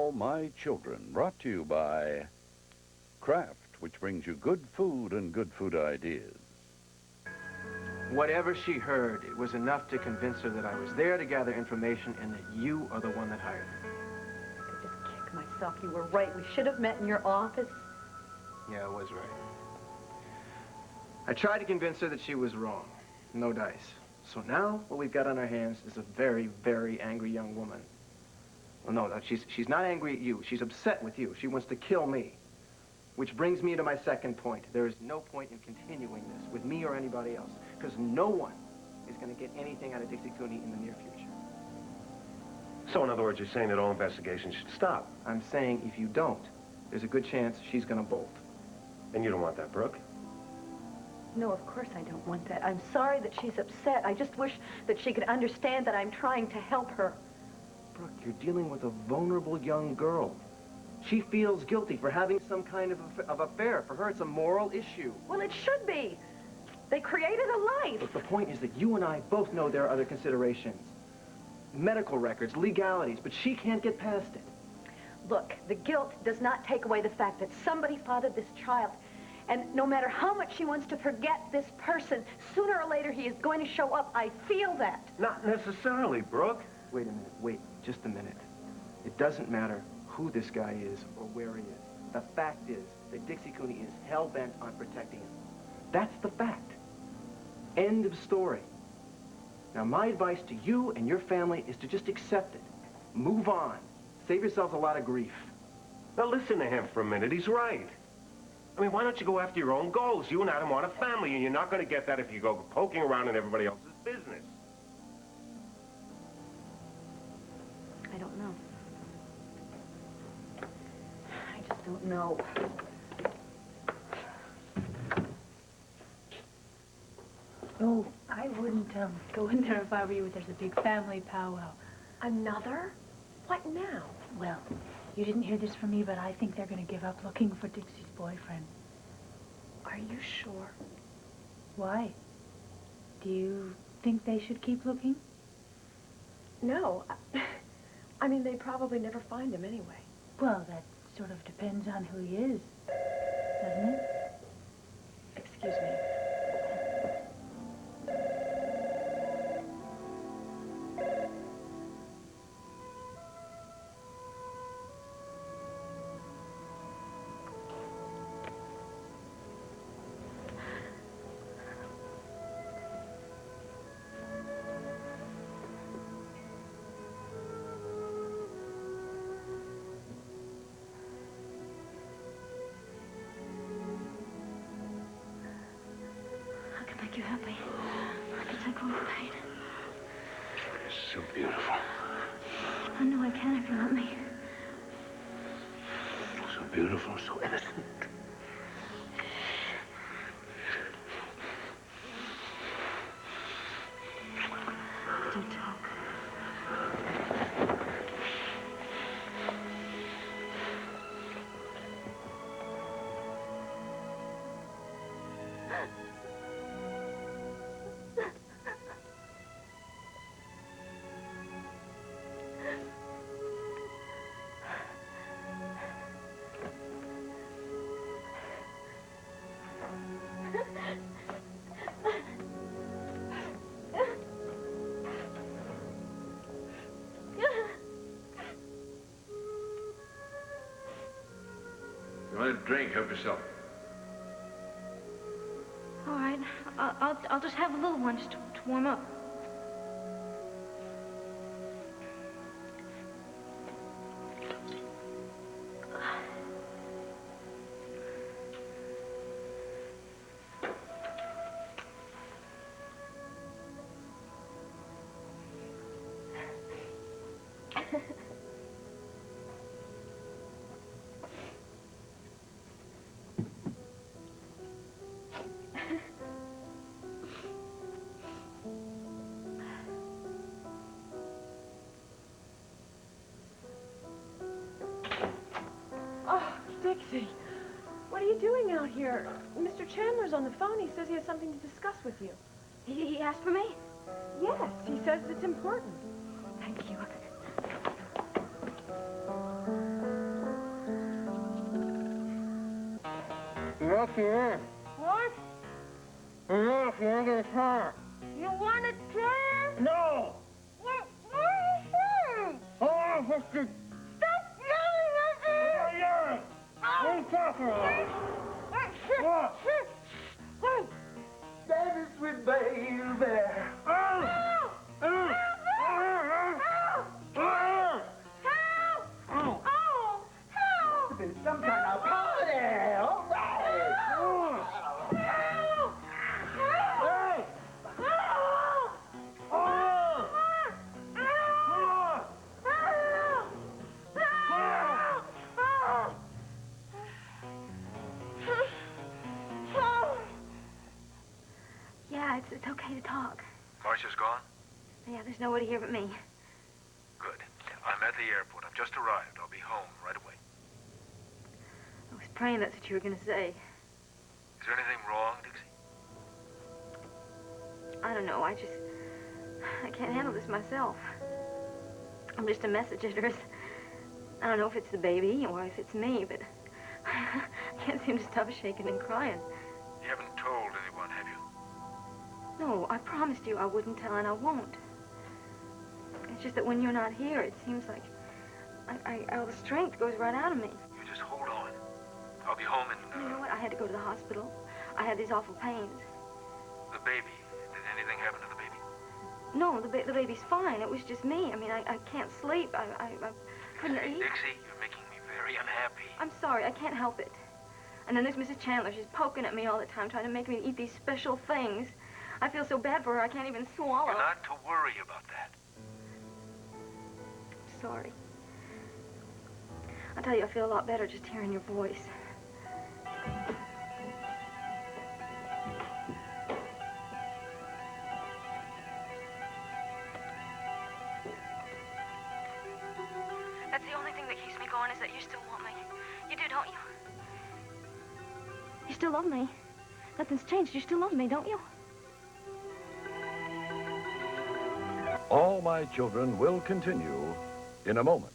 All My Children, brought to you by Kraft, which brings you good food and good food ideas. Whatever she heard, it was enough to convince her that I was there to gather information and that you are the one that hired me. I could just kick myself. You were right. We should have met in your office. Yeah, I was right. I tried to convince her that she was wrong. No dice. So now, what we've got on our hands is a very, very angry young woman. Well, no, she's not angry at you. She's upset with you. She wants to kill me. Which brings me to my second point. There is no point in continuing this with me or anybody else, because no one is going to get anything out of Dixie Cooney in the near future. So, in other words, you're saying that all investigations should stop? I'm saying if you don't, there's a good chance she's going to bolt. And you don't want that, Brooke? No, of course I don't want that. I'm sorry that she's upset. I just wish that she could understand that I'm trying to help her. Brooke, you're dealing with a vulnerable young girl. She feels guilty for having some kind of affair. For her, it's a moral issue. Well, it should be. They created a life. But the point is that you and I both know there are other considerations. Medical records, legalities, but she can't get past it. Look, the guilt does not take away the fact that somebody fathered this child. And no matter how much she wants to forget this person, sooner or later he is going to show up. I feel that. Not necessarily, Brooke. Wait a minute. Wait, just a minute. It doesn't matter who this guy is or where he is. The fact is that Dixie Cooney is hell-bent on protecting him. That's the fact. End of story. Now, my advice to you and your family is to just accept it. Move on. Save yourselves a lot of grief. Now, listen to him for a minute. He's right. I mean, why don't you go after your own goals? You and Adam want a family, and you're not going to get that if you go poking around in everybody else's business. I don't know. I just don't know. Oh, I wouldn't go in there if I were you. There's a big family powwow. Another? What now? Well, you didn't hear this from me, but I think they're going to give up looking for Dixie's boyfriend. Are you sure? Why? Do you think they should keep looking? No. I mean, they probably never find him anyway. Well, that sort of depends on who he is, doesn't it? Excuse me. You help me. I can take all the pain. You're so beautiful. I know I can if you let me. So beautiful, so innocent. Do talk. You want a drink? Help yourself. All right. I'll just have a little one just to warm up. Dixie, what are you doing out here? Mr. Chandler's on the phone. He says he has something to discuss with you. He asked for me? Yes, he says it's important. Thank you. Yes, he is. What? Yes, he ain't gonna try. You want to try? No! What are you saying? Oh, sister! Stop yelling at me! Oh, yeah! What are you talking about? What? That is with baby. Oh! Help! Been some kind of party. All right. Yeah, it's okay to talk. Marcia's gone? Yeah, there's nobody here but me. Good. I'm at the airport. I've just arrived. I'll be home right away. I was praying that's what you were going to say. Is there anything wrong, Dixie? I don't know, I can't handle this myself. I'm just a message at hers. I don't know if it's the baby or if it's me, but I can't seem to stop shaking and crying. You haven't told anyone, have you? No, I promised you I wouldn't tell, and I won't. It's just that when you're not here, it seems like all the strength goes right out of me. You just hold on. I'll be home in... You know what? I had to go to the hospital. I had these awful pains. The baby. Did anything happen to the baby? No, the baby's fine. It was just me. I mean, I can't sleep. I couldn't Hey, eat. Dixie, you're making me very unhappy. I'm sorry. I can't help it. And then there's Mrs. Chandler. She's poking at me all the time, trying to make me eat these special things. I feel so bad for her, I can't even swallow. You're not to worry about that. Sorry. I'll tell you, I feel a lot better just hearing your voice. That's the only thing that keeps me going is that you still want me. You do, don't you? You still love me. Nothing's changed. You still love me, don't you? All My Children will continue in a moment.